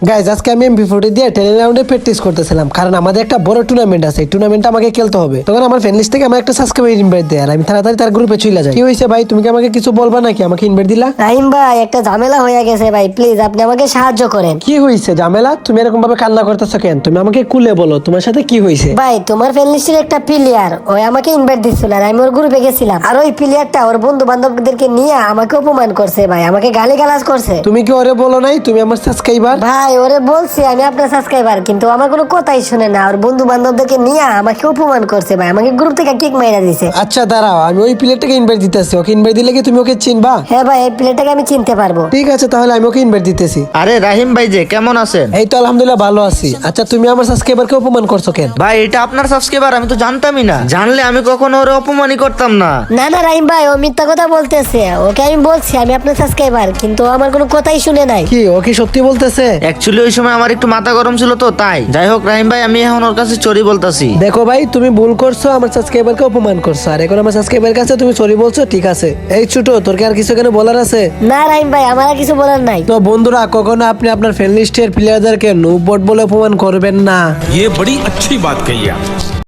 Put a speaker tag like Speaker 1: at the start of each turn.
Speaker 1: Guys আজকে আমি এমপি40 দিয়ে 10 রাউন্ডে প্র্যাকটিস করতেছিলাম, কারণ আমাদের একটা বড় টুর্নামেন্ট আছে। টুর্নামেন্টটা আমাকে খেলতে হবে। তখন আমার ফ্রেন্ড লিস্ট থেকে আমার একটা সাবস্ক্রাইবার ইনভাইট দেয়, আর আমি তাড়াতাড়ি তার গ্রুপে চলে যাই। কি হয়েছে ভাই, তুমি কি আমাকে কিছু বলবা নাকি? আমাকে ইনভাইট দিলা।
Speaker 2: রাহিম ভাই, একটা ঝামেলা হয়ে গেছে ভাই, প্লিজ আপনি আমাকে সাহায্য করেন।
Speaker 1: কি হয়েছে ঝামেলা? তুমি এরকম ভাবে কান্না করতেছো কেন? তুমি আমাকে খুলে বলো তোমার সাথে কি হয়েছে।
Speaker 2: ভাই, তোমার ফ্রেন্ড লিস্টের একটা প্লেয়ার ওই আমাকে ইনভাইট দিছিল, আর আমি ওর গ্রুপে গেছিলাম, আর ওই প্লেয়ারটা ওর বন্ধু বান্ধবদেরকে নিয়ে আমাকে অপমান করছে ভাই, আমাকে গালিগালাজ করছে।
Speaker 1: তুমি কি ওরে বলো নাই তুমি আমার সাবস্ক্রাইবার?
Speaker 2: ভাই, ওরে বলছি আমি আপনার সাবস্ক্রাইবার, কিন্তু আমার কোনো কথাই শুনে না। ওর বন্ধু বান্ধবদেরকে নিয়ে আমাকে অপমান করছে ভাই, আমাকে গ্রুপ থেকে কিক মাইরা দিছে।
Speaker 1: আচ্ছা দাঁড়াও, আমি ওই প্লেয়ারটাকে ইনভাইট দিতেছি। ওকে ইনভাইট দিলে কি তুমি ওকে চিনবা?
Speaker 2: হ্যাঁ ভাই, এই প্লেয়ারটাকে আমি চিনতে পারবো।
Speaker 1: ঠিক আছে, তাহলে আমি ওকে ইনভাইট দিতেছি।
Speaker 3: আরে রাহিম ভাই যে কেমন আছেন?
Speaker 1: এই তো আলহামদুলিল্লাহ ভালো আছি। আচ্ছা তুমি আমার সাবস্ক্রাইবারকে অপমান করছো কেন?
Speaker 3: ভাই এটা আপনার সাবস্ক্রাইবার, আমি তো জানতামই না। জানলে আমি কখনো ওরে অপমানই করতাম না।
Speaker 2: না না রাহিম ভাই, ও মিথ্যা কথা বলতেছে। ওকে আমি বলছি আমি আপনার সাবস্ক্রাইবার, কিন্তু ও আমার কোনো কথাই শুনে নাই।
Speaker 1: কি ও কি সত্যি বলতেছে?
Speaker 3: অ্যাকচুয়ালি ওই সময় আমার একটু মাথা গরম ছিল তো তাই। যাই হোক রাহিম ভাই, আমি এখন ওর কাছে চরি বলতাছি।
Speaker 1: দেখো ভাই, তুমি ভুল করছো, আমার সাবস্ক্রাইবারকে অপমান করছো, আর এখন আমার সাবস্ক্রাইবার কাছে তুমি সরি বলছো। ঠিক আছে, এই ছোট, তোর কি আর কিছু কেন বলার আছে?
Speaker 2: না রাহিম ভাই, আমার আর কিছু বলার নাই।
Speaker 1: তো বন্ধুরা, কখনো আপনি আপনার ফ্রেন্ড লিস্টের প্লেয়ারদেরকে নুবট বলে অপমান করবেন না।
Speaker 4: ये बड़ी अच्छी बात कही आप।